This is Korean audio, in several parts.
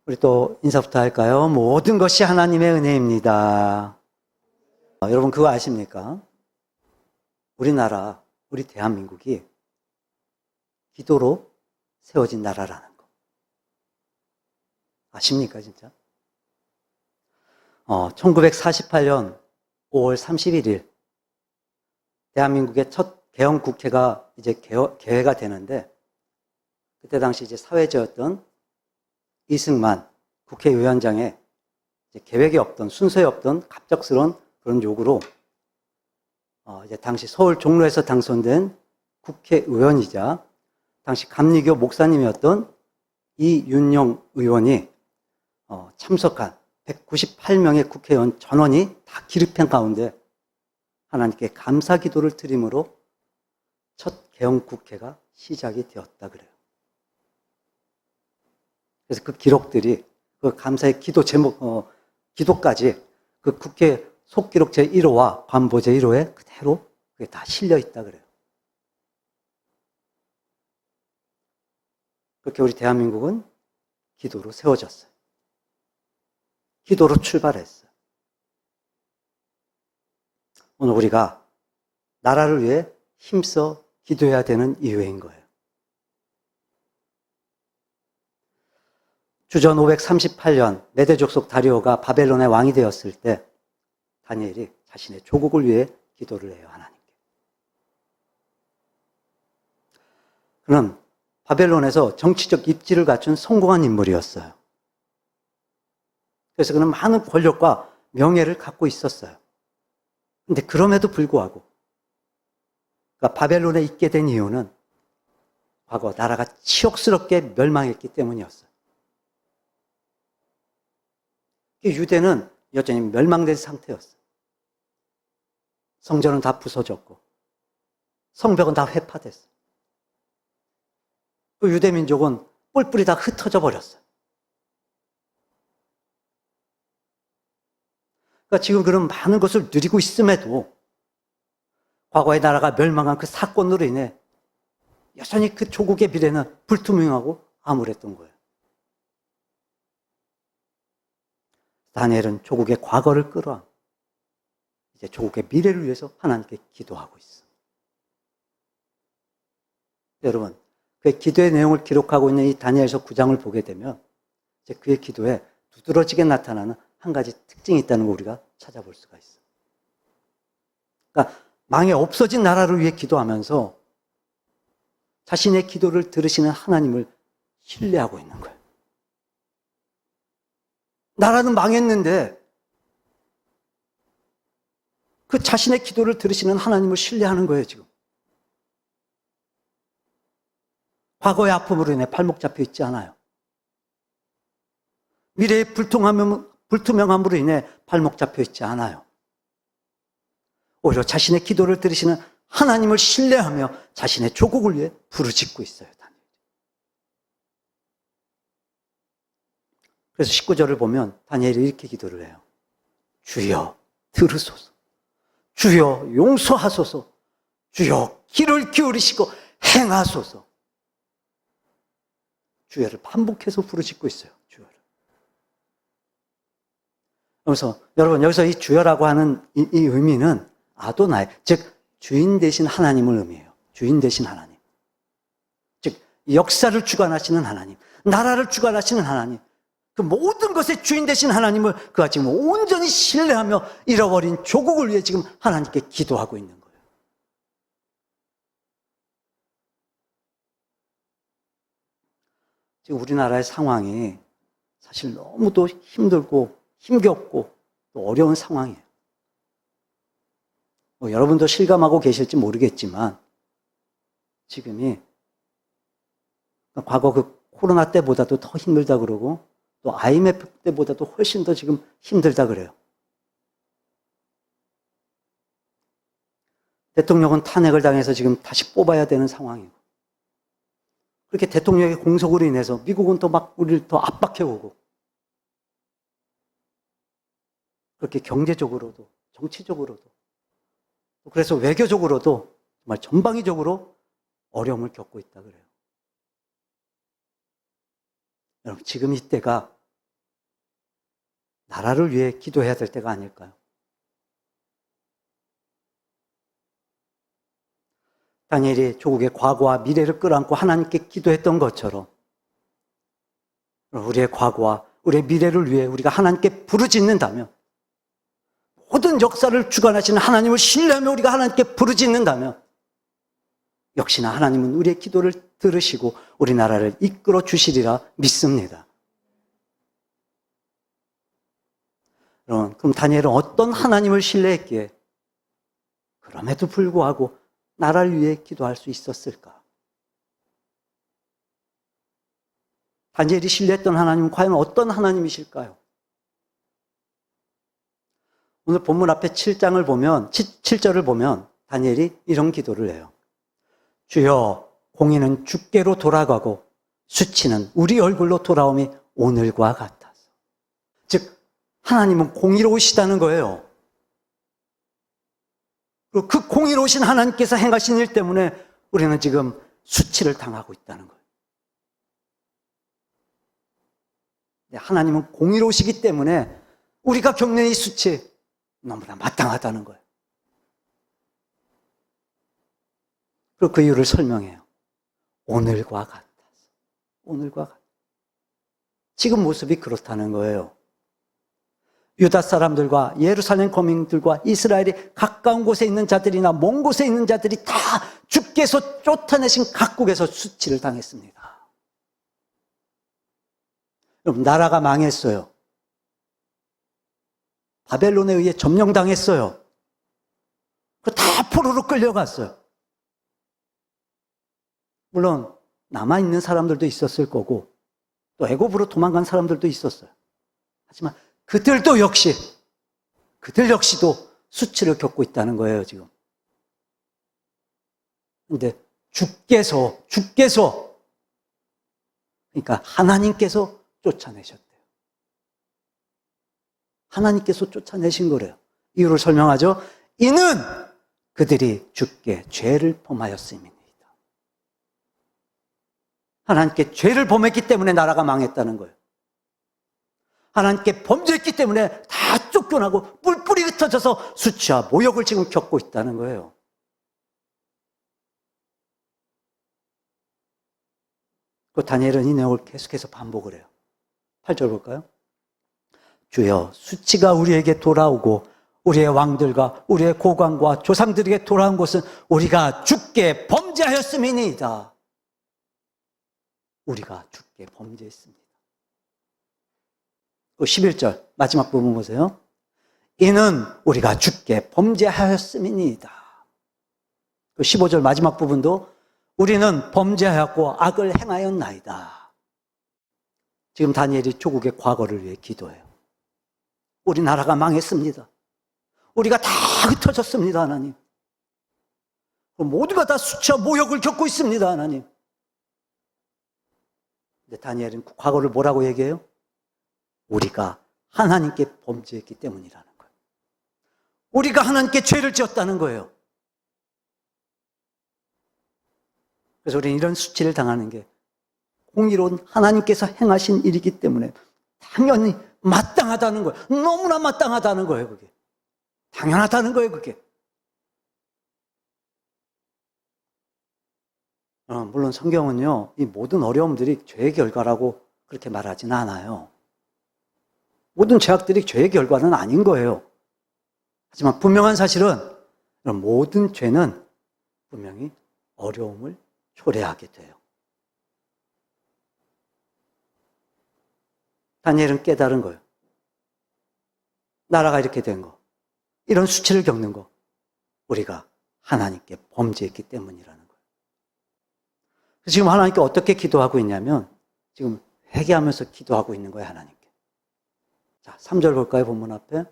우리 또 인사부터 할까요? 모든 것이 하나님의 은혜입니다. 여러분 그거 아십니까? 우리나라, 우리 대한민국이 기도로 세워진 나라라는 거. 아십니까 진짜? 1948년 5월 31일 대한민국의 첫 개헌 국회가 이제 개회가 되는데, 그때 당시 이제 사회자였던 이승만 국회의원장의 이제 계획이 없던, 순서에 없던 갑작스러운 그런 요구로 이제 당시 서울 종로에서 당선된 국회의원이자 당시 감리교 목사님이었던 이윤영 의원이 참석한 198명의 국회의원 전원이 다 기립한 가운데 하나님께 감사 기도를 드림으로 첫 개헌 국회가 시작이 되었다 그래요. 그래서 그 기록들이, 그 감사의 기도 제목, 기도까지 그 국회 속기록 제1호와 관보 제1호에 그대로 그게 다 실려 있다 그래요. 그렇게 우리 대한민국은 기도로 세워졌어요. 기도로 출발했어요. 오늘 우리가 나라를 위해 힘써 기도해야 되는 이유인 거예요. 주전 538년 메대 족속 다리오가 바벨론의 왕이 되었을 때 다니엘이 자신의 조국을 위해 기도를 해요, 하나님께. 그는 바벨론에서 정치적 입지를 갖춘 성공한 인물이었어요. 그래서 그는 많은 권력과 명예를 갖고 있었어요. 그런데 그럼에도 불구하고 그러니까 바벨론에 있게 된 이유는 과거 나라가 치욕스럽게 멸망했기 때문이었어요. 유대는 여전히 멸망된 상태였어요. 성전은 다 부서졌고 성벽은 다 회파됐어요. 그 유대 민족은 뿔뿔이 다 흩어져 버렸어요. 그러니까 지금 그런 많은 것을 누리고 있음에도 과거의 나라가 멸망한 그 사건으로 인해 여전히 그 조국의 미래는 불투명하고 암울했던 거예요. 다니엘은 조국의 과거를 끌어안고 이제 조국의 미래를 위해서 하나님께 기도하고 있어. 여러분, 그의 기도의 내용을 기록하고 있는 이 다니엘서 9장을 보게 되면 이제 그의 기도에 두드러지게 나타나는 한 가지 특징이 있다는 걸 우리가 찾아볼 수가 있어. 그러니까 망해 없어진 나라를 위해 기도하면서 자신의 기도를 들으시는 하나님을 신뢰하고 있는 거예요. 나라는 망했는데 그 자신의 기도를 들으시는 하나님을 신뢰하는 거예요, 지금. 과거의 아픔으로 인해 발목 잡혀 있지 않아요. 미래의 불투명함으로 인해 발목 잡혀 있지 않아요. 오히려 자신의 기도를 들으시는 하나님을 신뢰하며 자신의 조국을 위해 부르짖고 있어요, 다니엘이. 그래서 19절을 보면 다니엘이 이렇게 기도를 해요. 주여 들으소서. 주여 용서하소서. 주여 귀를 기울이시고 행하소서. 주여를 반복해서 부르짖고 있어요, 주여를. 그래서 여러분, 여기서 이 주여라고 하는 이 의미는 아도나이, 즉 주인 되신 하나님을 의미해요. 주인 되신 하나님. 즉 역사를 주관하시는 하나님, 나라를 주관하시는 하나님, 그 모든 것의 주인 되신 하나님을 그가 지금 온전히 신뢰하며 잃어버린 조국을 위해 지금 하나님께 기도하고 있는 거예요. 지금 우리나라의 상황이 사실 너무도 힘들고 힘겹고 또 어려운 상황이에요. 여러분도 실감하고 계실지 모르겠지만 지금이 과거 그 코로나 때보다도 더 힘들다 그러고 또 IMF 때보다도 훨씬 더 지금 힘들다 그래요. 대통령은 탄핵을 당해서 지금 다시 뽑아야 되는 상황이고, 그렇게 대통령의 공석으로 인해서 미국은 또 막 우리를 더 압박해오고, 그렇게 경제적으로도 정치적으로도 그래서 외교적으로도 정말 전방위적으로 어려움을 겪고 있다 그래요. 여러분, 지금 이때가 나라를 위해 기도해야 될 때가 아닐까요? 다니엘이 조국의 과거와 미래를 끌어안고 하나님께 기도했던 것처럼 우리의 과거와 우리의 미래를 위해 우리가 하나님께 부르짖는다면, 모든 역사를 주관하시는 하나님을 신뢰하며 우리가 하나님께 부르짖는다면 역시나 하나님은 우리의 기도를 들으시고 우리나라를 이끌어 주시리라 믿습니다. 여러분, 그럼 다니엘은 어떤 하나님을 신뢰했기에 그럼에도 불구하고 나라를 위해 기도할 수 있었을까? 다니엘이 신뢰했던 하나님은 과연 어떤 하나님이실까요? 오늘 본문 앞에 7장을 보면, 7절을 보면 다니엘이 이런 기도를 해요. 주여, 공의는 주께로 돌아가고 수치는 우리 얼굴로 돌아옴이 오늘과 같아서. 즉, 하나님은 공의로우시다는 거예요. 그 공의로우신 하나님께서 행하신 일 때문에 우리는 지금 수치를 당하고 있다는 거예요. 하나님은 공의로우시기 때문에 우리가 겪는 이 수치 너무나 마땅하다는 거예요. 그리고 그 이유를 설명해요. 오늘과 같아서. 오늘과 같아서. 지금 모습이 그렇다는 거예요. 유다 사람들과 예루살렘 거민들과 이스라엘이 가까운 곳에 있는 자들이나 먼 곳에 있는 자들이 다 주께서 쫓아내신 각국에서 수치를 당했습니다. 여러분, 나라가 망했어요. 바벨론에 의해 점령당했어요. 다 포로로 끌려갔어요. 물론 남아있는 사람들도 있었을 거고 또 애굽으로 도망간 사람들도 있었어요. 하지만 그들 역시도 수치를 겪고 있다는 거예요, 지금. 근데 주께서, 그러니까 하나님께서 쫓아내셨대요. 하나님께서 쫓아내신 거래요. 이유를 설명하죠. 이는 그들이 주께 죄를 범하였음이니이다. 하나님께 죄를 범했기 때문에 나라가 망했다는 거예요. 하나님께 범죄했기 때문에 다 쫓겨나고 뿔뿔이 흩어져서 수치와 모욕을 지금 겪고 있다는 거예요. 그 다니엘은 이 내용을 계속해서 반복을 해요. 8절 볼까요? 주여, 수치가 우리에게 돌아오고 우리의 왕들과 우리의 고관과 조상들에게 돌아온 것은 우리가 주께 범죄하였음이니이다. 우리가 주께 범죄했습니다. 11절 마지막 부분 보세요. 이는 우리가 주께 범죄하였음이니이다. 15절 마지막 부분도 우리는 범죄하였고 악을 행하였나이다. 지금 다니엘이 조국의 과거를 위해 기도해요. 우리나라가 망했습니다. 우리가 다 흩어졌습니다, 하나님. 모두가 다 수치와 모욕을 겪고 있습니다, 하나님. 근데 다니엘은 과거를 뭐라고 얘기해요? 우리가 하나님께 범죄했기 때문이라는 거예요. 우리가 하나님께 죄를 지었다는 거예요. 그래서 우리는 이런 수치를 당하는 게 공의로운 하나님께서 행하신 일이기 때문에 당연히 마땅하다는 거예요. 너무나 마땅하다는 거예요, 그게. 당연하다는 거예요, 그게. 물론 성경은요, 이 모든 어려움들이 죄의 결과라고 그렇게 말하지는 않아요. 모든 죄악들이 죄의 결과는 아닌 거예요. 하지만 분명한 사실은 모든 죄는 분명히 어려움을 초래하게 돼요. 다니엘은 깨달은 거예요. 나라가 이렇게 된 거, 이런 수치를 겪는 거, 우리가 하나님께 범죄했기 때문이라는 거예요. 지금 하나님께 어떻게 기도하고 있냐면 지금 회개하면서 기도하고 있는 거예요, 하나님께. 자, 3절 볼까요? 본문 앞에.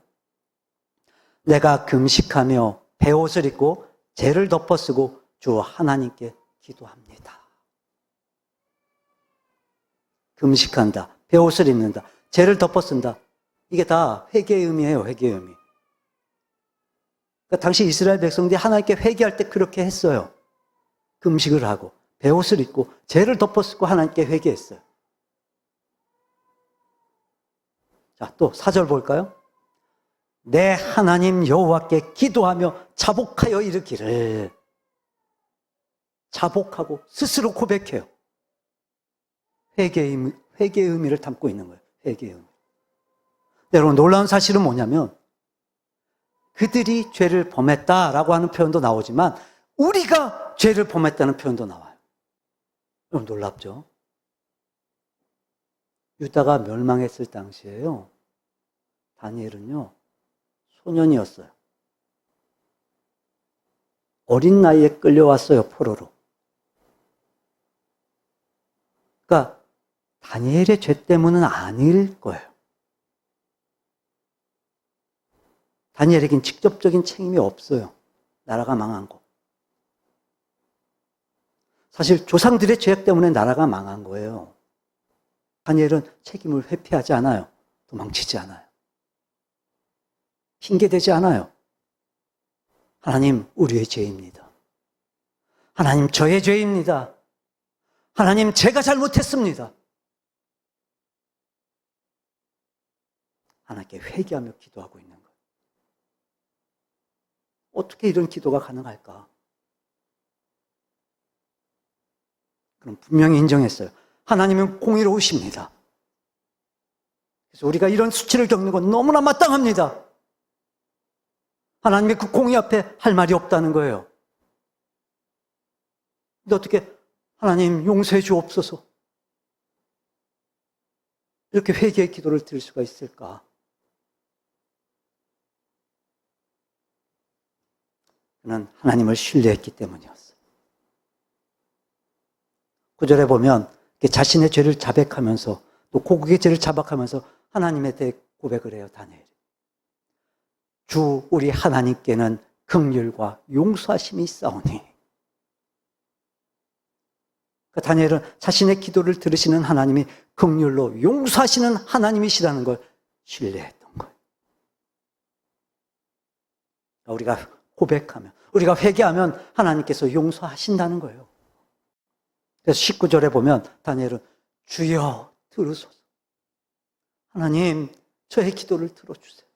내가 금식하며 베옷을 입고 죄를 덮어쓰고 주 하나님께 기도합니다. 금식한다, 베옷을 입는다, 죄를 덮어쓴다. 이게 다 회개의 의미예요, 회개의 의미. 그러니까 당시 이스라엘 백성들이 하나님께 회개할 때 그렇게 했어요. 금식을 하고 베옷을 입고 죄를 덮어쓰고 하나님께 회개했어요. 자, 또 4절 볼까요? 내 하나님 여호와께 기도하며 자복하여 이르기를. 자복하고 스스로 고백해요. 회개의 의미를 담고 있는 거예요. 회개의 의미. 여러분, 놀라운 사실은 뭐냐면 그들이 죄를 범했다라고 하는 표현도 나오지만 우리가 죄를 범했다는 표현도 나와요. 여러분, 놀랍죠? 유다가 멸망했을 당시에요, 다니엘은요 소년이었어요. 어린 나이에 끌려왔어요, 포로로. 그러니까 다니엘의 죄 때문은 아닐 거예요. 다니엘에겐 직접적인 책임이 없어요. 나라가 망한 거. 사실 조상들의 죄악 때문에 나라가 망한 거예요. 다니엘은 책임을 회피하지 않아요. 도망치지 않아요. 핑계대지 않아요. 하나님, 우리의 죄입니다. 하나님, 저의 죄입니다. 하나님, 제가 잘못했습니다. 하나님께 회개하며 기도하고 있는 거예요. 어떻게 이런 기도가 가능할까? 그럼 분명히 인정했어요. 하나님은 공의로우십니다. 그래서 우리가 이런 수치를 겪는 건 너무나 마땅합니다. 하나님의 그 공의 앞에 할 말이 없다는 거예요. 근데 어떻게 하나님 용서해 주옵소서, 이렇게 회개의 기도를 드릴 수가 있을까? 그는 하나님을 신뢰했기 때문이었어요. 9절에 보면 자신의 죄를 자백하면서 또 고국의 죄를 자박하면서 하나님에 대해 고백을 해요, 다니엘이. 주 우리 하나님께는 긍휼과 용서하심이 있사오니. 그러니까 다니엘은 자신의 기도를 들으시는 하나님이 긍휼로 용서하시는 하나님이시라는 걸 신뢰했던 거예요. 그러니까 우리가 고백하면, 우리가 회개하면 하나님께서 용서하신다는 거예요. 그래서 19절에 보면 다니엘은 주여 들으소서. 하나님, 저의 기도를 들어주세요.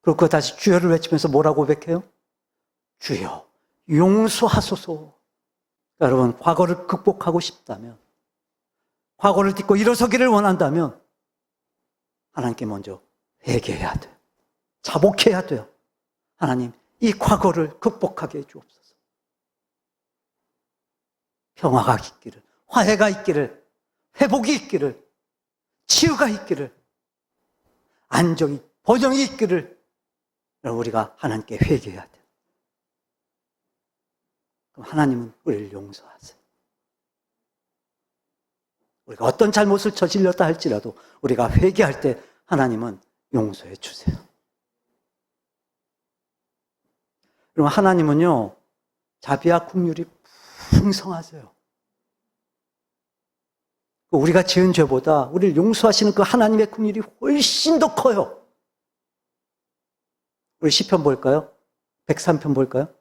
그리고 다시 주여를 외치면서 뭐라고 고백해요? 주여 용서하소서. 여러분, 과거를 극복하고 싶다면, 과거를 딛고 일어서기를 원한다면 하나님께 먼저 회개해야 돼요. 자복해야 돼요. 하나님, 이 과거를 극복하게 해주옵소서. 평화가 있기를, 화해가 있기를, 회복이 있기를, 치유가 있기를, 안정이, 번영이 있기를 우리가 하나님께 회개해야 돼요. 그럼 하나님은 우리를 용서하세요. 우리가 어떤 잘못을 저질렀다 할지라도 우리가 회개할 때 하나님은 용서해 주세요. 그럼 하나님은요, 자비와 긍휼이 풍성하세요. 우리가 지은 죄보다 우리를 용서하시는 그 하나님의 긍휼이 훨씬 더 커요. 우리 시편 볼까요? 103편 볼까요?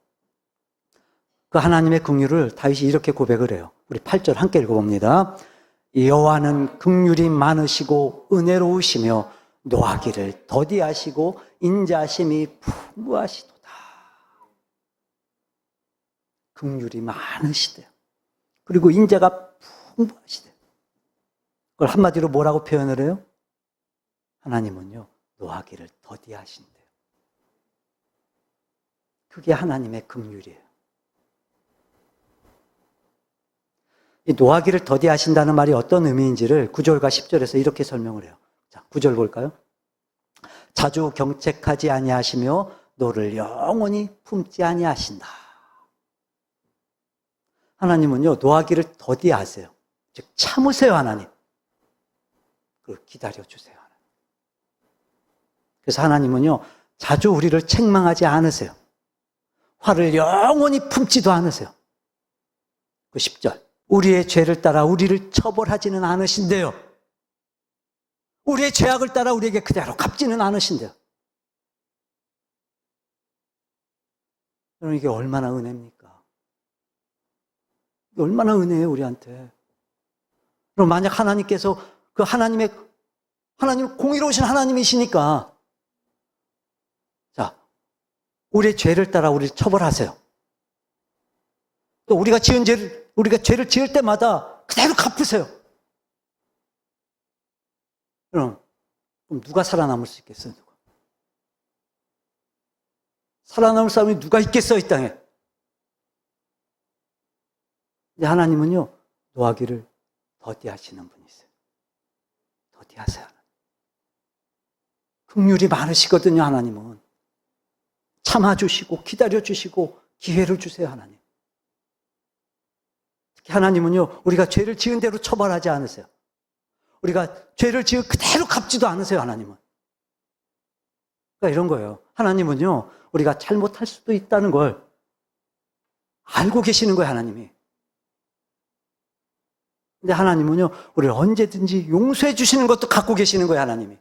그 하나님의 긍휼을 다윗이 이렇게 고백을 해요. 우리 8절 함께 읽어봅니다. 여호와는 긍휼이 많으시고 은혜로우시며 노하기를 더디하시고 인자하심이 풍부하시도다. 긍휼이 많으시대요. 그리고 인자가 풍부하시대요. 그걸 한마디로 뭐라고 표현을 해요? 하나님은요, 노하기를 더디하신대요. 그게 하나님의 긍휼이에요. 이 노하기를 더디하신다는 말이 어떤 의미인지를 9절과 10절에서 이렇게 설명을 해요. 자, 9절 볼까요? 자주 경책하지 아니하시며 너를 영원히 품지 아니하신다. 하나님은요, 노하기를 더디하세요. 즉 참으세요, 하나님. 그걸 기다려주세요, 하나님. 그래서 하나님은요, 자주 우리를 책망하지 않으세요. 화를 영원히 품지도 않으세요. 그 10절. 우리의 죄를 따라 우리를 처벌하지는 않으신대요. 우리의 죄악을 따라 우리에게 그대로 갚지는 않으신대요. 여러분, 이게 얼마나 은혜입니까? 얼마나 은혜예요, 우리한테. 그럼 만약 하나님께서 그 하나님의 하나님 공의로우신 하나님이시니까 자, 우리의 죄를 따라 우리를 처벌하세요. 또 우리가 죄를 지을 때마다 그대로 갚으세요. 그럼 누가 살아남을 수 있겠어요? 누가? 살아남을 사람이 누가 있겠어요, 이 땅에? 근데 하나님은요, 노하기를 더디하시는 분이세요. 더디하세요. 긍휼이 많으시거든요, 하나님은. 참아주시고, 기다려주시고, 기회를 주세요, 하나님. 특히 하나님은요, 우리가 죄를 지은 대로 처벌하지 않으세요. 우리가 죄를 지어 그대로 갚지도 않으세요, 하나님은. 그러니까 이런 거예요. 하나님은요, 우리가 잘못할 수도 있다는 걸 알고 계시는 거예요, 하나님이. 근데 하나님은요, 우리를 언제든지 용서해 주시는 것도 갖고 계시는 거예요, 하나님이.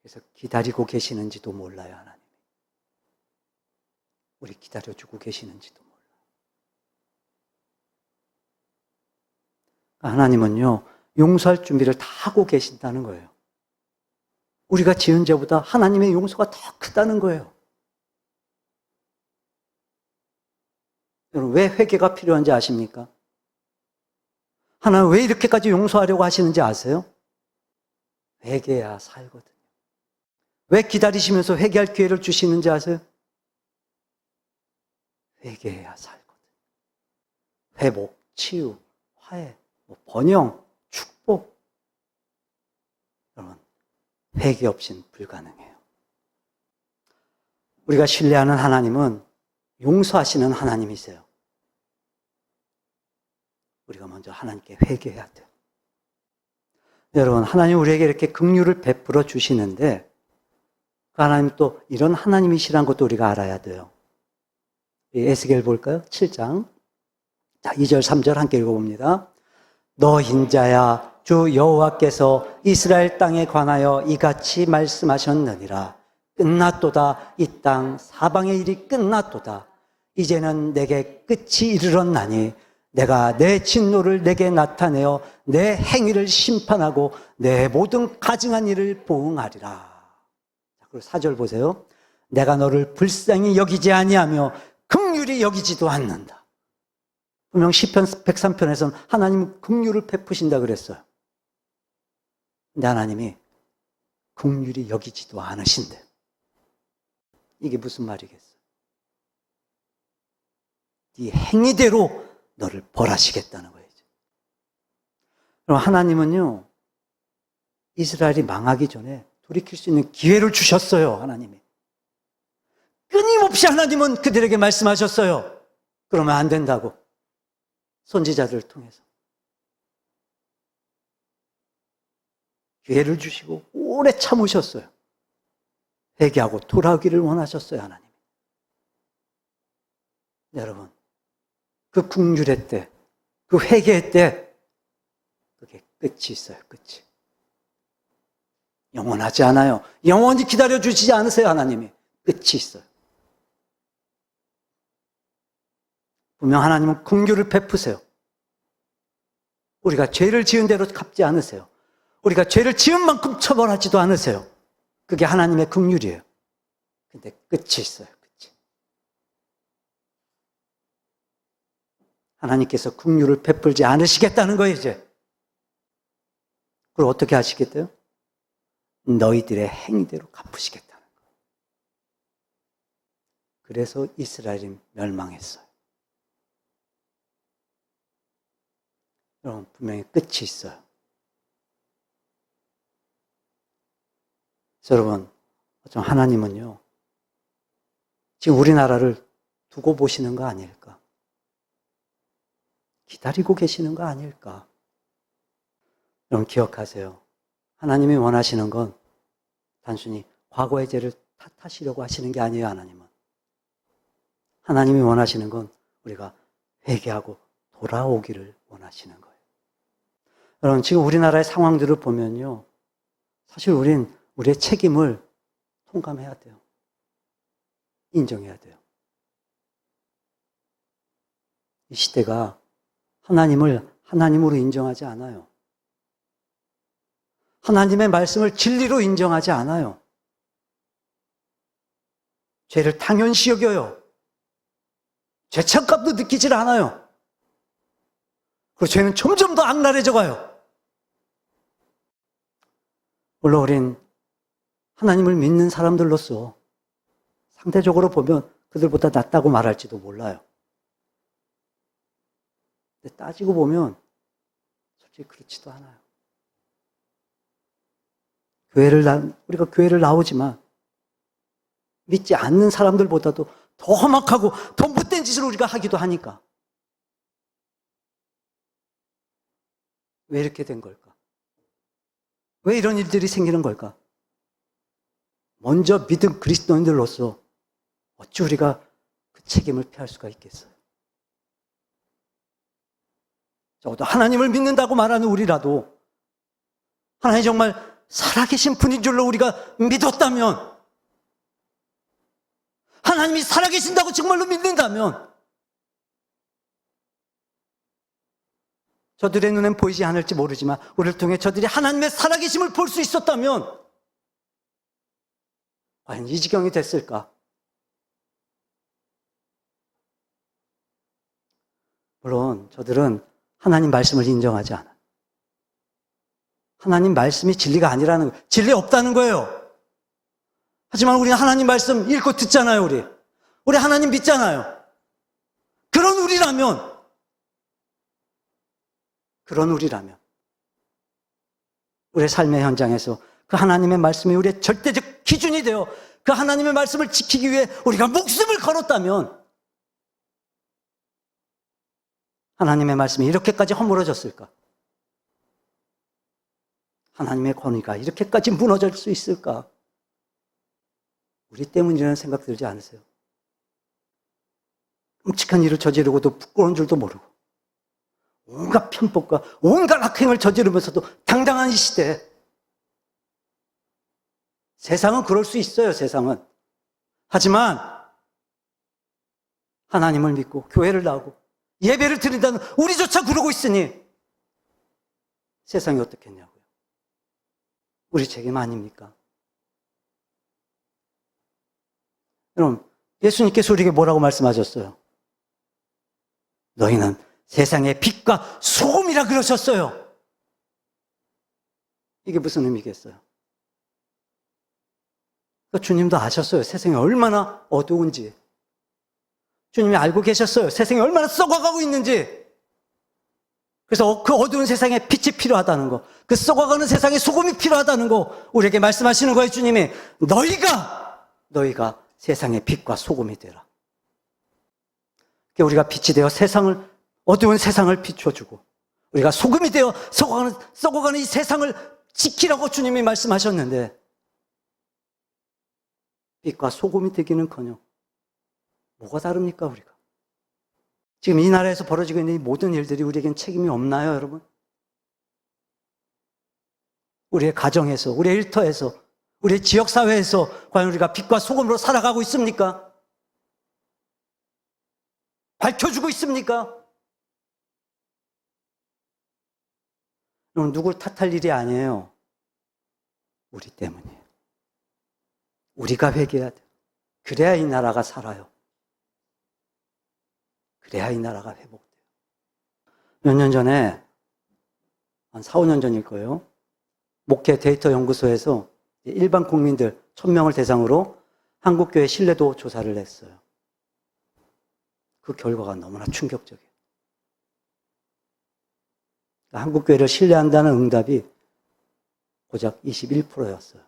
그래서 기다리고 계시는지도 몰라요, 하나님. 우리 기다려주고 계시는지도 몰라요. 하나님은요, 용서할 준비를 다 하고 계신다는 거예요. 우리가 지은 죄보다 하나님의 용서가 더 크다는 거예요. 여러분, 왜 회개가 필요한지 아십니까? 하나님 왜 이렇게까지 용서하려고 하시는지 아세요? 회개해야 살거든요. 왜 기다리시면서 회개할 기회를 주시는지 아세요? 회개해야 살거든요. 회복, 치유, 화해, 번영, 축복. 여러분, 회개 없이는 불가능해요. 우리가 신뢰하는 하나님은 용서하시는 하나님이세요. 우리가 먼저 하나님께 회개해야 돼요. 여러분, 하나님 우리에게 이렇게 긍휼을 베풀어 주시는데 하나님 또 이런 하나님이시라는 것도 우리가 알아야 돼요. 에스겔 볼까요? 7장. 자, 2절, 3절 함께 읽어봅니다. 너 인자야, 주 여호와께서 이스라엘 땅에 관하여 이같이 말씀하셨느니라. 끝났도다. 이 땅 사방의 일이 끝났도다. 이제는 내게 끝이 이르렀나니 내가 내 진노를 내게 나타내어 내 행위를 심판하고 내 모든 가증한 일을 보응하리라. 그리고 4절 보세요. 내가 너를 불쌍히 여기지 아니하며 긍휼히 여기지도 않는다. 분명 시편 103편에서는 하나님은 긍휼을 베푸신다 그랬어요. 근데 하나님이 긍휼히 여기지도 않으신대. 이게 무슨 말이겠어요? 네 행위대로 너를 벌하시겠다는 거예요. 그럼 하나님은요, 이스라엘이 망하기 전에 돌이킬 수 있는 기회를 주셨어요, 하나님이. 끊임없이 하나님은 그들에게 말씀하셨어요. 그러면 안 된다고. 선지자들을 통해서. 기회를 주시고 오래 참으셨어요. 회개하고 돌아오기를 원하셨어요, 하나님. 여러분, 그 긍휼의 때, 그 회개의 때, 그게 끝이 있어요, 끝이. 영원하지 않아요. 영원히 기다려주시지 않으세요, 하나님이. 끝이 있어요. 분명 하나님은 긍휼을 베푸세요. 우리가 죄를 지은 대로 갚지 않으세요. 우리가 죄를 지은 만큼 처벌하지도 않으세요. 그게 하나님의 긍휼이에요. 근데 끝이 있어요, 끝이. 하나님께서 긍휼을 베풀지 않으시겠다는 거예요, 이제. 그걸 어떻게 하시겠대요? 너희들의 행위대로 갚으시겠다는 거예요. 그래서 이스라엘이 멸망했어요. 여러분, 분명히 끝이 있어요. 여러분, 좀 하나님은요, 지금 우리나라를 두고 보시는 거 아닐까? 기다리고 계시는 거 아닐까? 여러분, 기억하세요. 하나님이 원하시는 건 단순히 과거의 죄를 탓하시려고 하시는 게 아니에요, 하나님은. 하나님이 원하시는 건 우리가 회개하고 돌아오기를 원하시는 거예요. 여러분, 지금 우리나라의 상황들을 보면요, 사실 우리의 책임을 통감해야 돼요. 인정해야 돼요. 이 시대가 하나님을 하나님으로 인정하지 않아요. 하나님의 말씀을 진리로 인정하지 않아요. 죄를 당연시 여겨요. 죄책감도 느끼질 않아요. 그리고 죄는 점점 더 악랄해져 가요. 물론 우린 하나님을 믿는 사람들로서 상대적으로 보면 그들보다 낫다고 말할지도 몰라요. 근데 따지고 보면 솔직히 그렇지도 않아요. 우리가 교회를 나오지만 믿지 않는 사람들보다도 더 험악하고 더 못된 짓을 우리가 하기도 하니까. 왜 이렇게 된 걸까? 왜 이런 일들이 생기는 걸까? 먼저 믿은 그리스도인들로서 어찌 우리가 그 책임을 피할 수가 있겠어요? 적어도 하나님을 믿는다고 말하는 우리라도 하나님 정말 살아계신 분인 줄로 우리가 믿었다면, 하나님이 살아계신다고 정말로 믿는다면, 저들의 눈엔 보이지 않을지 모르지만 우리를 통해 저들이 하나님의 살아계심을 볼 수 있었다면 과연 이 지경이 됐을까? 물론 저들은 하나님 말씀을 인정하지 않아요. 하나님 말씀이 진리가 아니라는 거예요. 진리 없다는 거예요. 하지만 우리는 하나님 말씀 읽고 듣잖아요. 우리 하나님 믿잖아요. 그런 우리라면 우리의 삶의 현장에서 그 하나님의 말씀이 우리의 절대적 기준이 되어 그 하나님의 말씀을 지키기 위해 우리가 목숨을 걸었다면 하나님의 말씀이 이렇게까지 허물어졌을까? 하나님의 권위가 이렇게까지 무너질 수 있을까? 우리 때문이라는 생각 들지 않으세요? 끔찍한 일을 저지르고도 부끄러운 줄도 모르고 온갖 편법과 온갖 악행을 저지르면서도 당당한 이 시대에 세상은 그럴 수 있어요. 세상은. 하지만 하나님을 믿고 교회를 나오고 예배를 드린다는 우리조차 그러고 있으니 세상이 어떻겠냐고요. 우리 책임 아닙니까? 여러분, 예수님께서 우리에게 뭐라고 말씀하셨어요? 너희는 세상의 빛과 소금이라 그러셨어요. 이게 무슨 의미겠어요? 그러니까 주님도 아셨어요. 세상이 얼마나 어두운지. 주님이 알고 계셨어요. 세상이 얼마나 썩어가고 있는지. 그래서 그 어두운 세상에 빛이 필요하다는 거, 그 썩어가는 세상에 소금이 필요하다는 거 우리에게 말씀하시는 거예요. 주님이 너희가 세상의 빛과 소금이 되라. 우리가 빛이 되어 어두운 세상을 비춰주고 우리가 소금이 되어 썩어가는 이 세상을 지키라고 주님이 말씀하셨는데 빛과 소금이 되기는커녕 뭐가 다릅니까 우리가? 지금 이 나라에서 벌어지고 있는 이 모든 일들이 우리에겐 책임이 없나요, 여러분? 우리의 가정에서, 우리의 일터에서, 우리의 지역사회에서 과연 우리가 빛과 소금으로 살아가고 있습니까? 밝혀주고 있습니까? 여러분, 누굴 탓할 일이 아니에요. 우리 때문이에요. 우리가 회개해야 돼요. 그래야 이 나라가 살아요. 그래야 이 나라가 회복돼요. 몇 년 전에, 한 4, 5년 전일 거예요. 목회 데이터 연구소에서 일반 국민들 1000명을 대상으로 한국교회 신뢰도 조사를 했어요. 그 결과가 너무나 충격적이에요. 한국교회를 신뢰한다는 응답이 고작 21%였어요.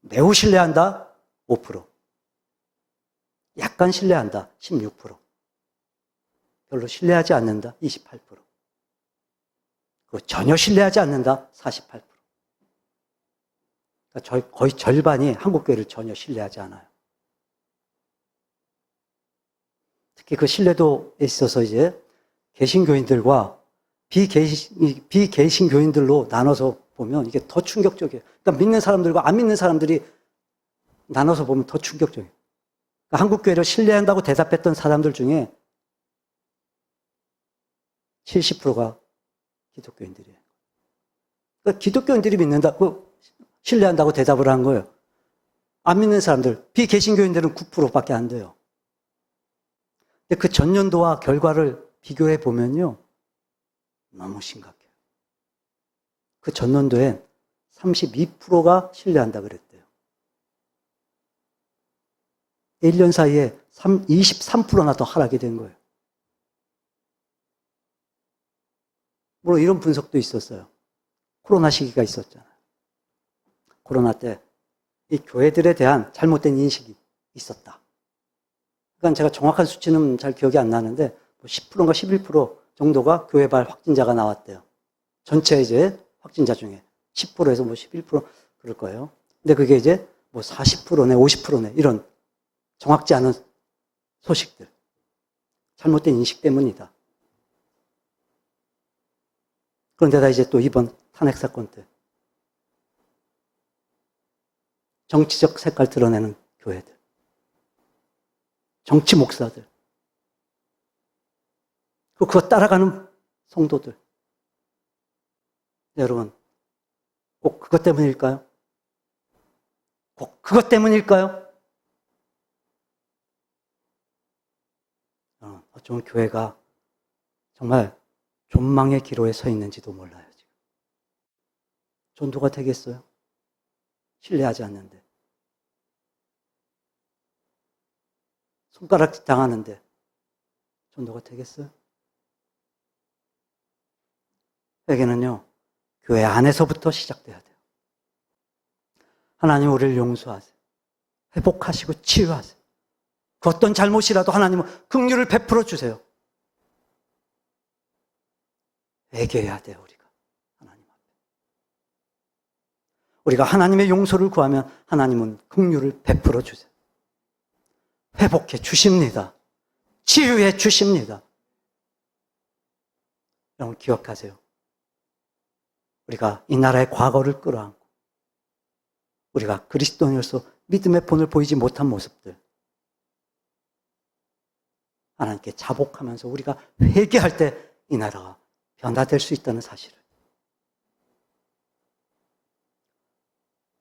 매우 신뢰한다? 5%. 약간 신뢰한다? 16%. 별로 신뢰하지 않는다? 28%. 전혀 신뢰하지 않는다? 48%. 그러니까 거의 절반이 한국교회를 전혀 신뢰하지 않아요. 특히 그 신뢰도에 있어서 이제 개신교인들과 비개신교인들로 나눠서 보면 이게 더 충격적이에요. 그러니까 믿는 사람들과 안 믿는 사람들이 나눠서 보면 더 충격적이에요. 그러니까 한국교회를 신뢰한다고 대답했던 사람들 중에 70%가 기독교인들이에요. 그러니까 기독교인들이 믿는다고, 신뢰한다고 대답을 한 거예요. 안 믿는 사람들, 비개신교인들은 9%밖에 안 돼요. 근데 그 전년도와 결과를 비교해 보면요, 너무 심각해요. 그 전년도엔 32%가 신뢰한다 그랬대요. 1년 사이에 23%나 더 하락이 된 거예요. 물론 이런 분석도 있었어요. 코로나 시기가 있었잖아요. 코로나 때 이 교회들에 대한 잘못된 인식이 있었다. 그러니까 제가 정확한 수치는 잘 기억이 안 나는데 10%인가 11% 정도가 교회발 확진자가 나왔대요. 전체 이제 확진자 중에 10%에서 11% 그럴 거예요. 근데 그게 이제 40%네, 50%네 이런 정확지 않은 소식들. 잘못된 인식 때문이다. 그런데다 이제 또 이번 탄핵 사건 때 정치적 색깔 드러내는 교회들, 정치 목사들, 그거 따라가는 성도들. 네, 여러분, 꼭 그것 때문일까요? 꼭 그것 때문일까요? 어쩌면 교회가 정말 존망의 기로에 서 있는지도 몰라요, 지금. 전도가 되겠어요? 신뢰하지 않는데. 손가락질 당하는데 전도가 되겠어요? 회개는요, 교회 안에서부터 시작돼야 돼요. 하나님 우리를 용서하세요. 회복하시고 치유하세요. 그 어떤 잘못이라도 하나님은 긍휼을 베풀어 주세요. 회개해야 돼요, 우리가. 하나님 앞에. 우리가 하나님의 용서를 구하면 하나님은 긍휼을 베풀어 주세요. 회복해 주십니다. 치유해 주십니다. 여러분 기억하세요. 우리가 이 나라의 과거를 끌어안고 우리가 그리스도인으로서 믿음의 본을 보이지 못한 모습들 하나님께 자복하면서 우리가 회개할 때 이 나라가 변화될 수 있다는 사실을.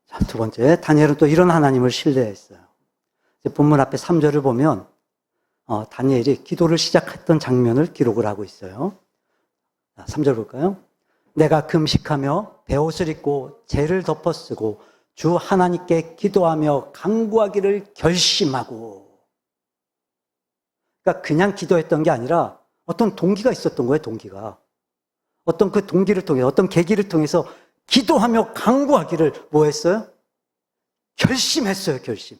자, 두 번째, 다니엘은 또 이런 하나님을 신뢰했어요. 본문 앞에 3절을 보면 다니엘이 기도를 시작했던 장면을 기록을 하고 있어요. 3절 볼까요? 내가 금식하며 베옷을 입고 재를 덮어 쓰고 주 하나님께 기도하며 간구하기를 결심하고. 그러니까 그냥 기도했던 게 아니라 어떤 동기가 있었던 거예요, 동기가. 어떤 그 동기를 통해, 어떤 계기를 통해서 기도하며 간구하기를 뭐 했어요? 결심했어요, 결심.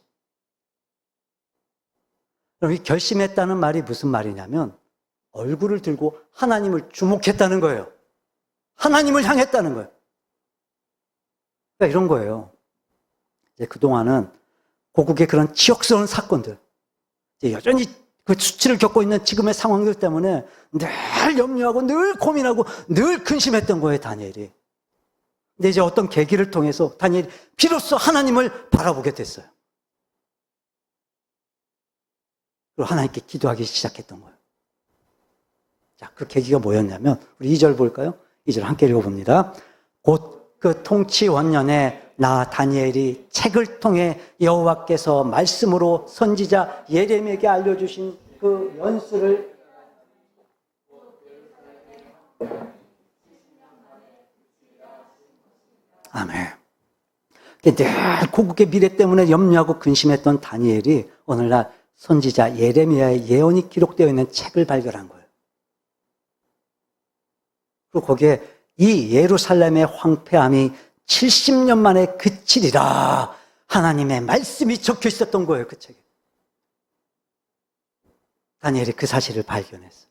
그럼 이 결심했다는 말이 무슨 말이냐면 얼굴을 들고 하나님을 주목했다는 거예요. 하나님을 향했다는 거예요. 그러니까 이런 거예요. 이제 그동안은 고국의 그런 치욕스러운 사건들, 이제 여전히 그 수치를 겪고 있는 지금의 상황들 때문에 늘 염려하고 늘 고민하고 늘 근심했던 거예요, 다니엘이. 근데 이제 어떤 계기를 통해서 다니엘이 비로소 하나님을 바라보게 됐어요. 그리고 하나님께 기도하기 시작했던 거예요. 자, 그 계기가 뭐였냐면 우리 2절 볼까요? 2절 함께 읽어봅니다. 곧 그 통치 원년에 나 다니엘이 책을 통해 여호와께서 말씀으로 선지자 예레미야에게 알려주신 그 연수를 아멘. 늘 고국의 미래 때문에 염려하고 근심했던 다니엘이 오늘날 선지자 예레미야의 예언이 기록되어 있는 책을 발견한 거예요. 그리고 거기에 이 예루살렘의 황폐함이 70년 만에 그치리라 하나님의 말씀이 적혀 있었던 거예요, 그 책에. 다니엘이 그 사실을 발견했어요.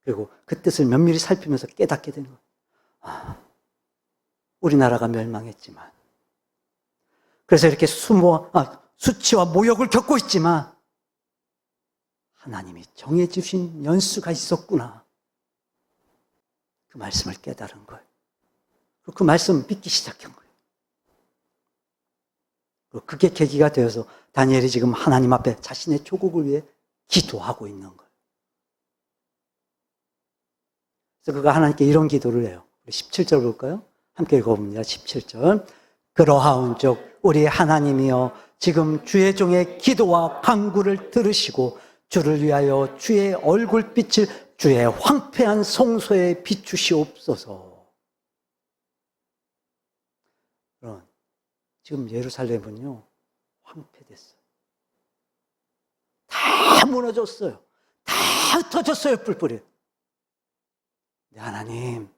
그리고 그 뜻을 면밀히 살피면서 깨닫게 된 거예요. 우리나라가 멸망했지만 그래서 이렇게 수치와 모욕을 겪고 있지만 하나님이 정해 주신 연수가 있었구나. 그 말씀을 깨달은 거예요. 그리고 그 말씀 믿기 시작한 거예요. 그리고 그게 계기가 되어서 다니엘이 지금 하나님 앞에 자신의 조국을 위해 기도하고 있는 거예요. 그래서 그가 하나님께 이런 기도를 해요. 우리 17절 볼까요? 함께 읽어봅니다. 17절. 그러하온즉 우리 하나님이여 지금 주의 종의 기도와 간구를 들으시고 주를 위하여 주의 얼굴빛을 주의 황폐한 성소에 비추시옵소서. 지금 예루살렘은요 황폐됐어요. 다 무너졌어요. 다 흩어졌어요. 뿔뿔이. 네, 하나님,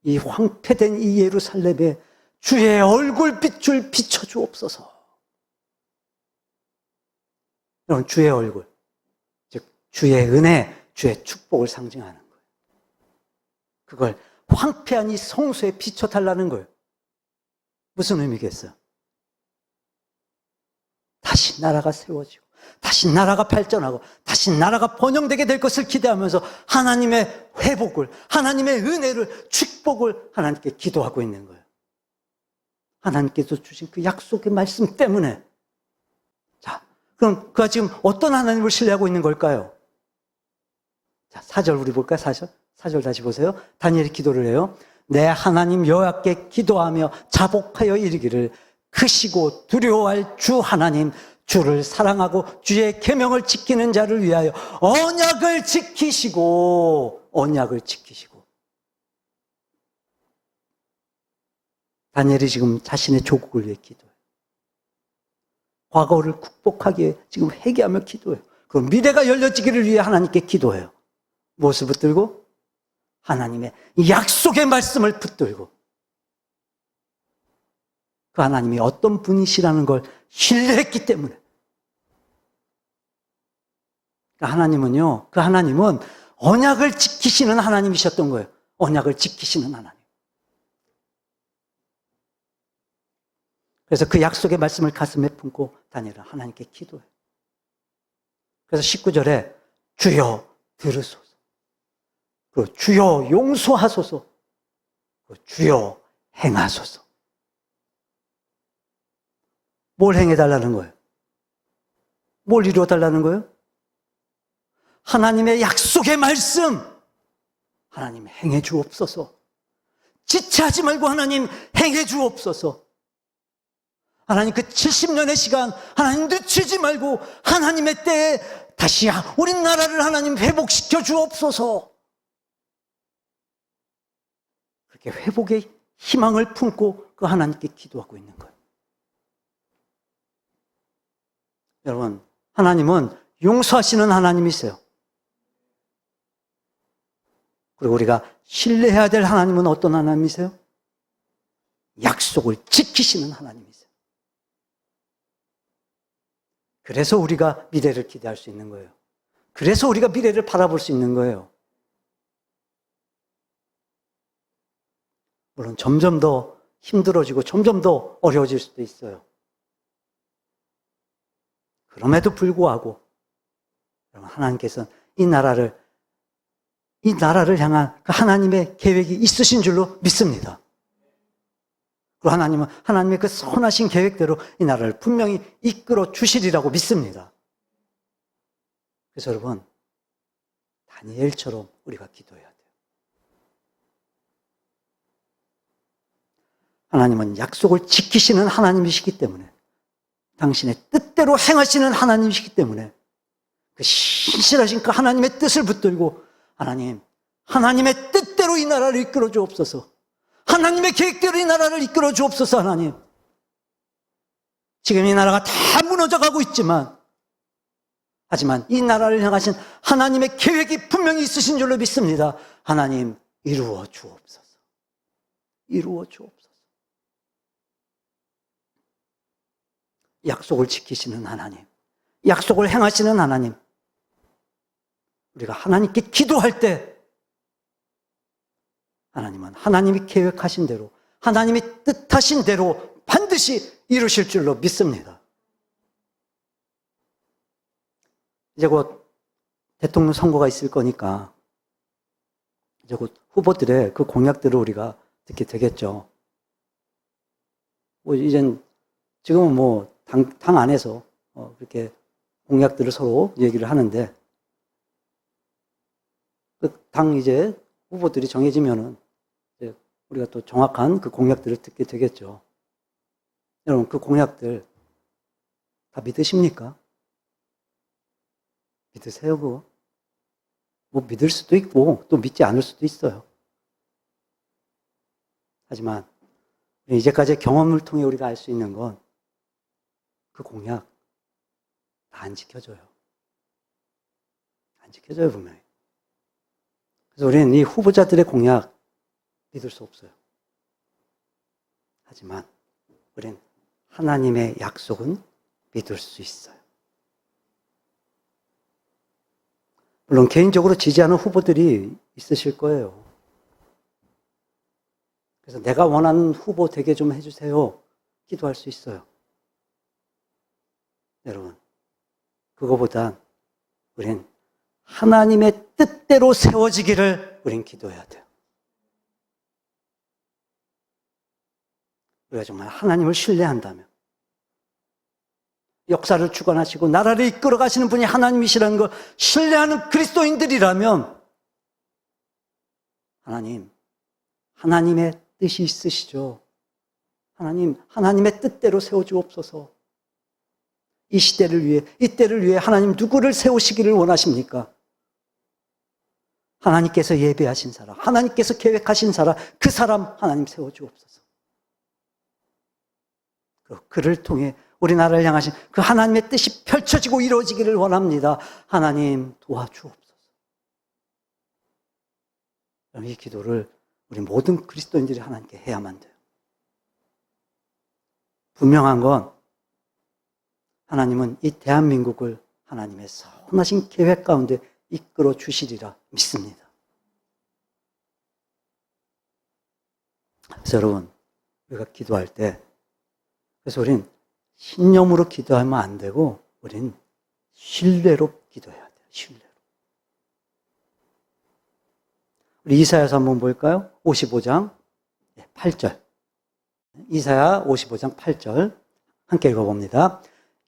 이 황폐된 이 예루살렘에 주의 얼굴빛을 비춰주옵소서. 여러분, 주의 얼굴, 즉 주의 은혜, 주의 축복을 상징하는 거예요. 그걸 황폐한 이 성소에 비춰달라는 거예요. 무슨 의미겠어요? 다시 나라가 세워지고 다시 나라가 발전하고 다시 나라가 번영되게 될 것을 기대하면서 하나님의 회복을, 하나님의 은혜를, 축복을 하나님께 기도하고 있는 거예요. 하나님께서 주신 그 약속의 말씀 때문에. 자, 그럼 그가 지금 어떤 하나님을 신뢰하고 있는 걸까요? 자, 4절 우리 볼까요? 4절 다시 보세요. 다니엘이 기도를 해요. 내 하나님 여호와께 기도하며 자복하여 이르기를 크시고 두려워할 주 하나님, 주를 사랑하고 주의 계명을 지키는 자를 위하여 언약을 지키시고 다니엘이 지금 자신의 조국을 위해 기도해요. 과거를 극복하기 위해 지금 회개하며 기도해요. 그럼 미래가 열려지기를 위해 하나님께 기도해요. 무엇을 붙들고? 하나님의 약속의 말씀을 붙들고 그 하나님이 어떤 분이시라는 걸 신뢰했기 때문에. 그 하나님은 언약을 지키시는 하나님이셨던 거예요. 언약을 지키시는 하나님. 그래서 그 약속의 말씀을 가슴에 품고 다니엘은 하나님께 기도해요. 그래서 19절에 주여 들으소서, 그리고 주여 용서하소서, 그리고 주여 행하소서. 뭘 행해달라는 거예요? 뭘 이루어달라는 거예요? 하나님의 약속의 말씀, 하나님 행해 주옵소서. 지체하지 말고 하나님 행해 주옵소서. 하나님 그 70년의 시간 하나님 늦추지 말고 하나님의 때에 다시 우리 나라를 하나님 회복시켜 주옵소서. 그렇게 회복의 희망을 품고 그 하나님께 기도하고 있는 거예요. 여러분, 하나님은 용서하시는 하나님이세요. 그리고 우리가 신뢰해야 될 하나님은 어떤 하나님이세요? 약속을 지키시는 하나님이세요. 그래서 우리가 미래를 기대할 수 있는 거예요. 그래서 우리가 미래를 바라볼 수 있는 거예요. 물론 점점 더 힘들어지고 점점 더 어려워질 수도 있어요. 그럼에도 불구하고 하나님께서는 이 나라를 향한 그 하나님의 계획이 있으신 줄로 믿습니다. 그리고 하나님은 하나님의 그 선하신 계획대로 이 나라를 분명히 이끌어 주시리라고 믿습니다. 그래서 여러분, 다니엘처럼 우리가 기도해야 돼요. 하나님은 약속을 지키시는 하나님이시기 때문에, 당신의 뜻대로 행하시는 하나님이시기 때문에 그 신실하신 그 하나님의 뜻을 붙들고 하나님의 뜻대로 이 나라를 이끌어 주옵소서. 하나님의 계획대로 이 나라를 이끌어 주옵소서. 하나님, 지금 이 나라가 다 무너져 가고 있지만, 하지만 이 나라를 향하신 하나님의 계획이 분명히 있으신 줄로 믿습니다. 하나님, 이루어 주옵소서. 이루어 주옵소서. 약속을 지키시는 하나님, 약속을 행하시는 하나님, 우리가 하나님께 기도할 때 하나님은 하나님이 계획하신 대로, 하나님이 뜻하신 대로 반드시 이루실 줄로 믿습니다. 이제 곧 대통령 선거가 있을 거니까 이제 곧 후보들의 그 공약들을 우리가 듣게 되겠죠. 지금은 당 안에서 그렇게 공약들을 서로 얘기를 하는데, 그 당 이제 후보들이 정해지면은 이제 우리가 또 정확한 그 공약들을 듣게 되겠죠. 여러분, 그 공약들 다 믿으십니까? 믿으세요, 그거? 뭐 믿을 수도 있고 또 믿지 않을 수도 있어요. 하지만 이제까지의 경험을 통해 우리가 알 수 있는 건 그 공약 다 안 지켜져요. 안 지켜져요, 분명히. 그래서 우리는 이 후보자들의 공약 믿을 수 없어요. 하지만 우리는 하나님의 약속은 믿을 수 있어요. 물론 개인적으로 지지하는 후보들이 있으실 거예요. 그래서 내가 원하는 후보 되게 좀 해주세요. 기도할 수 있어요. 여러분, 그거보단 우린 하나님의 뜻대로 세워지기를 우린 기도해야 돼요. 우리가 정말 하나님을 신뢰한다면, 역사를 주관하시고 나라를 이끌어 가시는 분이 하나님이시라는 걸 신뢰하는 그리스도인들이라면 하나님의 뜻이 있으시죠. 하나님의 뜻대로 세워주옵소서. 이 시대를 위해, 이 때를 위해 하나님 누구를 세우시기를 원하십니까? 하나님께서 예배하신 사람, 하나님께서 계획하신 사람, 그 사람 하나님 세워주옵소서. 그를 통해 우리나라를 향하신 그 하나님의 뜻이 펼쳐지고 이루어지기를 원합니다. 하나님 도와주옵소서. 이 기도를 우리 모든 그리스도인들이 하나님께 해야만 돼요. 분명한 건 하나님은 이 대한민국을 하나님의 선하신 계획 가운데 이끌어 주시리라 믿습니다. 그래서 여러분, 우리가 기도할 때, 그래서 우린 신념으로 기도하면 안 되고 우린 신뢰로 기도해야 돼요. 신뢰로. 우리 이사야서 한번 볼까요? 55장 8절. 이사야 55장 8절 함께 읽어봅니다.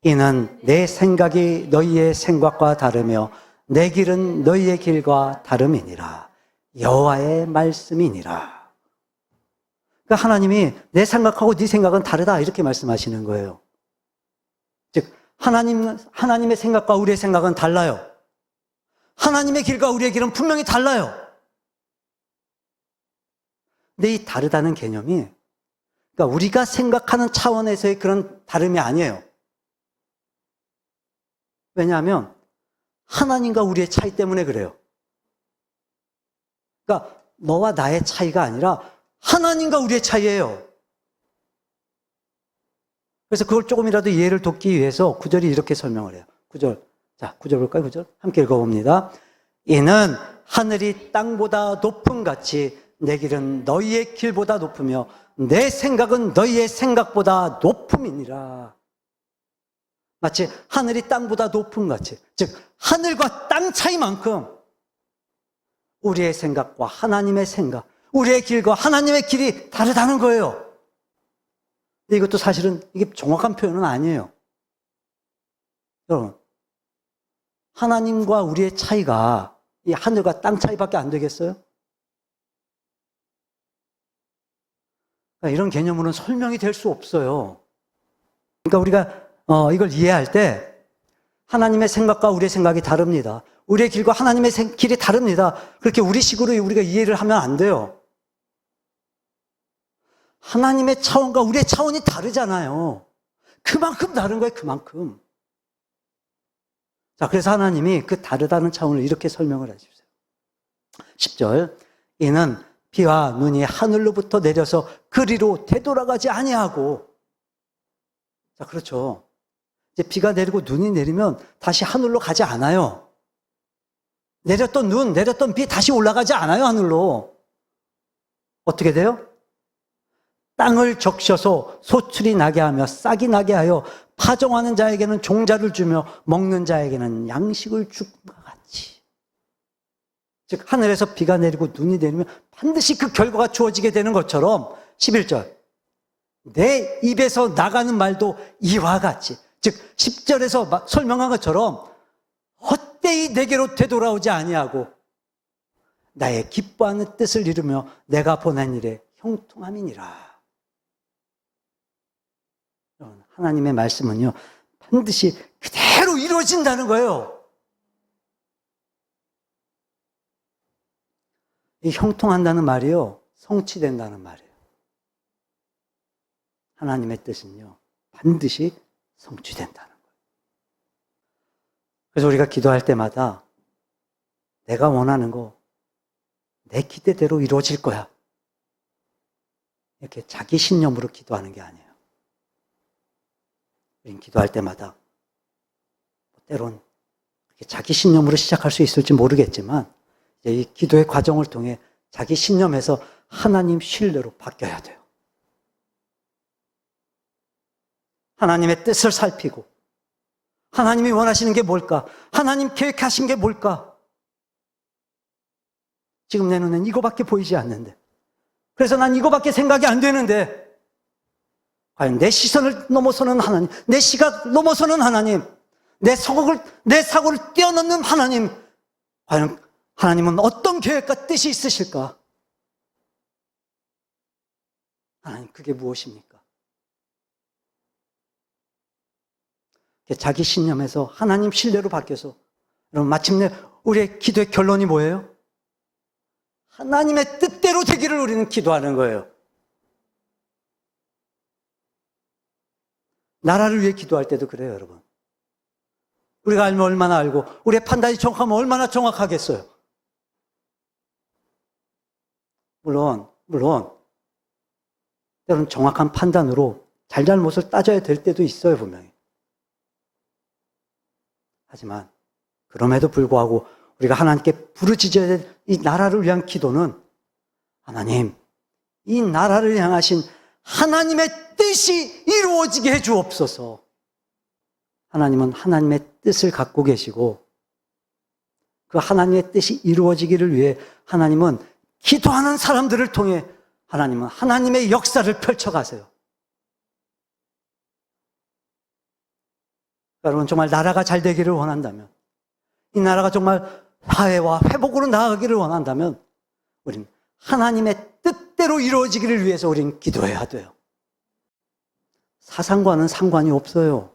이는 내 생각이 너희의 생각과 다르며 내 길은 너희의 길과 다름이니라. 여호와의 말씀이니라. 그러니까 하나님이 내 생각하고 네 생각은 다르다 이렇게 말씀하시는 거예요. 즉 하나님의 생각과 우리의 생각은 달라요. 하나님의 길과 우리의 길은 분명히 달라요. 근데 이 다르다는 개념이 그러니까 우리가 생각하는 차원에서의 그런 다름이 아니에요. 왜냐하면 하나님과 우리의 차이 때문에 그래요. 그러니까 너와 나의 차이가 아니라 하나님과 우리의 차이예요. 그래서 그걸 조금이라도 이해를 돕기 위해서 9절이 이렇게 설명을 해요. 9절. 자, 9절 볼까요? 9절. 함께 읽어봅니다. 이는 하늘이 땅보다 높음 같이 내 길은 너희의 길보다 높으며 내 생각은 너희의 생각보다 높음이니라. 마치 하늘이 땅보다 높음 같이, 즉 하늘과 땅 차이만큼 우리의 생각과 하나님의 생각, 우리의 길과 하나님의 길이 다르다는 거예요. 근데 이것도 사실은 이게 정확한 표현은 아니에요. 여러분, 하나님과 우리의 차이가 이 하늘과 땅 차이밖에 안 되겠어요? 그러니까 이런 개념으로는 설명이 될 수 없어요. 그러니까 우리가 이걸 이해할 때 하나님의 생각과 우리의 생각이 다릅니다. 우리의 길과 하나님의 길이 다릅니다. 그렇게 우리식으로 우리가 이해를 하면 안 돼요. 하나님의 차원과 우리의 차원이 다르잖아요. 그만큼 다른 거예요, 그만큼. 자, 그래서 하나님이 그 다르다는 차원을 이렇게 설명을 해주세요. 10절. 이는 비와 눈이 하늘로부터 내려서 그리로 되돌아가지 아니하고. 자, 그렇죠. 이제 비가 내리고 눈이 내리면 다시 하늘로 가지 않아요. 내렸던 눈, 내렸던 비 다시 올라가지 않아요, 하늘로. 어떻게 돼요? 땅을 적셔서 소출이 나게 하며 싹이 나게 하여 파종하는 자에게는 종자를 주며 먹는 자에게는 양식을 주과 같이. 즉 하늘에서 비가 내리고 눈이 내리면 반드시 그 결과가 주어지게 되는 것처럼 11절. 내 입에서 나가는 말도 이와 같이. 즉 10절에서 설명한 것처럼 헛되이 내게로 되돌아오지 아니하고 나의 기뻐하는 뜻을 이루며 내가 보낸 일에 형통함이니라. 하나님의 말씀은요, 반드시 그대로 이루어진다는 거예요. 이 형통한다는 말이요, 성취된다는 말이에요. 하나님의 뜻은요, 반드시 성취된다는 거예요. 그래서 우리가 기도할 때마다 내가 원하는 거 내 기대대로 이루어질 거야. 이렇게 자기 신념으로 기도하는 게 아니에요. 우리는 기도할 때마다 때론 자기 신념으로 시작할 수 있을지 모르겠지만 이 기도의 과정을 통해 자기 신념에서 하나님 신뢰로 바뀌어야 돼요. 하나님의 뜻을 살피고 하나님이 원하시는 게 뭘까? 하나님 계획하신 게 뭘까? 지금 내 눈엔 이거밖에 보이지 않는데, 그래서 난 이거밖에 생각이 안 되는데, 과연 내 시선을 넘어서는 하나님, 내 시각 넘어서는 하나님, 내 사고를 뛰어넘는 하나님, 과연 하나님은 어떤 계획과 뜻이 있으실까? 하나님, 그게 무엇입니까? 자기 신념에서 하나님 신뢰로 바뀌어서, 여러분, 마침내 우리의 기도의 결론이 뭐예요? 하나님의 뜻대로 되기를 우리는 기도하는 거예요. 나라를 위해 기도할 때도 그래요, 여러분. 우리가 알면 얼마나 알고, 우리의 판단이 정확하면 얼마나 정확하겠어요. 물론, 때로는 정확한 판단으로 잘잘못을 따져야 될 때도 있어요, 분명히. 하지만, 그럼에도 불구하고, 우리가 하나님께 부르짖어야 될 이 나라를 위한 기도는, 하나님, 이 나라를 향하신 하나님의 뜻이 이루어지게 해 주옵소서. 하나님은 하나님의 뜻을 갖고 계시고 그 하나님의 뜻이 이루어지기를 위해 하나님은 기도하는 사람들을 통해 하나님은 하나님의 역사를 펼쳐가세요. 여러분, 정말 나라가 잘 되기를 원한다면, 이 나라가 정말 화해와 회복으로 나아가기를 원한다면 우리는 하나님의 뜻대로 이루어지기를 위해서 우리는 기도해야 돼요. 사상과는 상관이 없어요.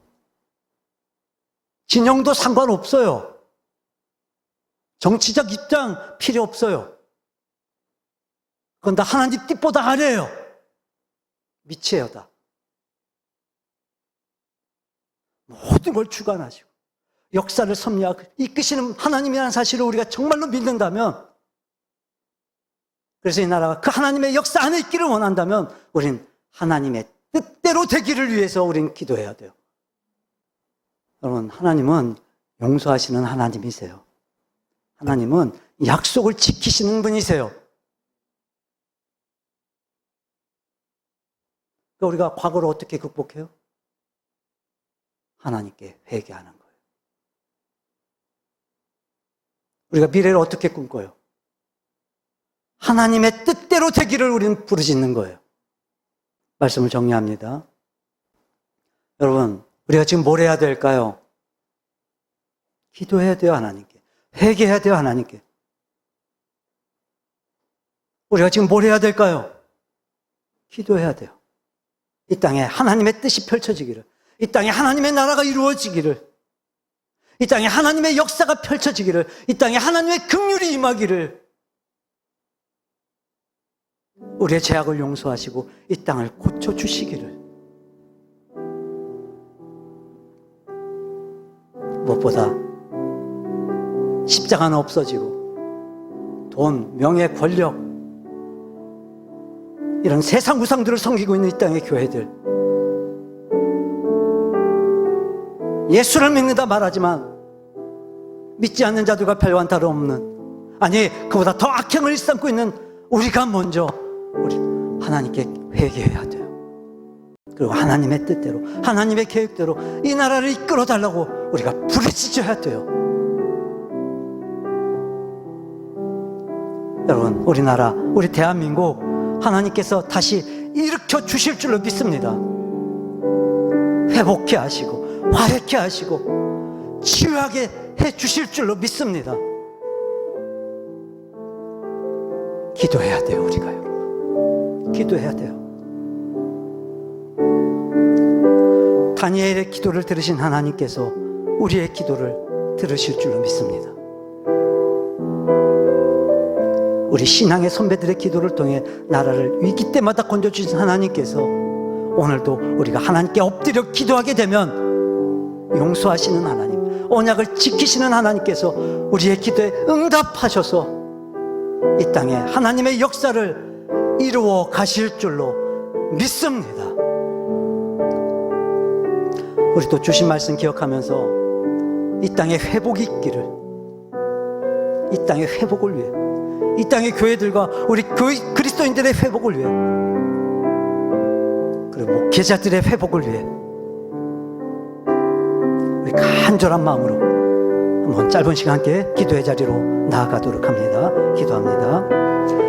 진영도 상관없어요. 정치적 입장 필요 없어요. 그건 다 하나님 뜻보다 아래예요. 밑이에요, 다. 모든 걸 주관하시고 역사를 섭리하고 이끄시는 하나님이라는 사실을 우리가 정말로 믿는다면, 그래서 이 나라가 그 하나님의 역사 안에 있기를 원한다면 우리는 하나님의 뜻대로 되기를 위해서 우리는 기도해야 돼요. 여러분, 하나님은 용서하시는 하나님이세요. 하나님은 약속을 지키시는 분이세요. 그러니까 우리가 과거를 어떻게 극복해요? 하나님께 회개하는 거예요. 우리가 미래를 어떻게 꿈꿔요? 하나님의 뜻대로 되기를 우리는 부르짖는 거예요. 말씀을 정리합니다. 여러분, 우리가 지금 뭘 해야 될까요? 기도해야 돼요, 하나님께. 회개해야 돼요, 하나님께. 우리가 지금 뭘 해야 될까요? 기도해야 돼요. 이 땅에 하나님의 뜻이 펼쳐지기를, 이 땅에 하나님의 나라가 이루어지기를, 이 땅에 하나님의 역사가 펼쳐지기를, 이 땅에 하나님의 긍휼이 임하기를, 우리의 죄악을 용서하시고 이 땅을 고쳐주시기를. 무엇보다 십자가는 없어지고 돈, 명예, 권력, 이런 세상 우상들을 섬기고 있는 이 땅의 교회들, 예수를 믿는다 말하지만 믿지 않는 자들과 별반 다름없는, 아니 그보다 더 악행을 일삼고 있는 우리가 먼저 우리 하나님께 회개해야 돼요. 그리고 하나님의 뜻대로, 하나님의 계획대로 이 나라를 이끌어 달라고 우리가 부르짖어야 돼요. 여러분, 우리나라, 우리 대한민국 하나님께서 다시 일으켜 주실 줄로 믿습니다. 회복케 하시고 화해케 하시고 치유하게 해 주실 줄로 믿습니다. 기도해야 돼요, 우리가요. 기도해야 돼요. 다니엘의 기도를 들으신 하나님께서 우리의 기도를 들으실 줄로 믿습니다. 우리 신앙의 선배들의 기도를 통해 나라를 위기 때마다 건져주신 하나님께서 오늘도 우리가 하나님께 엎드려 기도하게 되면 용서하시는 하나님, 언약을 지키시는 하나님께서 우리의 기도에 응답하셔서 이 땅에 하나님의 역사를 이루어 가실 줄로 믿습니다. 우리도 주신 말씀 기억하면서 이 땅에 회복이 있기를, 이 땅의 회복을 위해, 이 땅의 교회들과 우리 그리스도인들의 회복을 위해, 그리고 목회자들의 회복을 위해 우리 간절한 마음으로 한번 짧은 시간 함께 기도의 자리로 나아가도록 합니다. 기도합니다.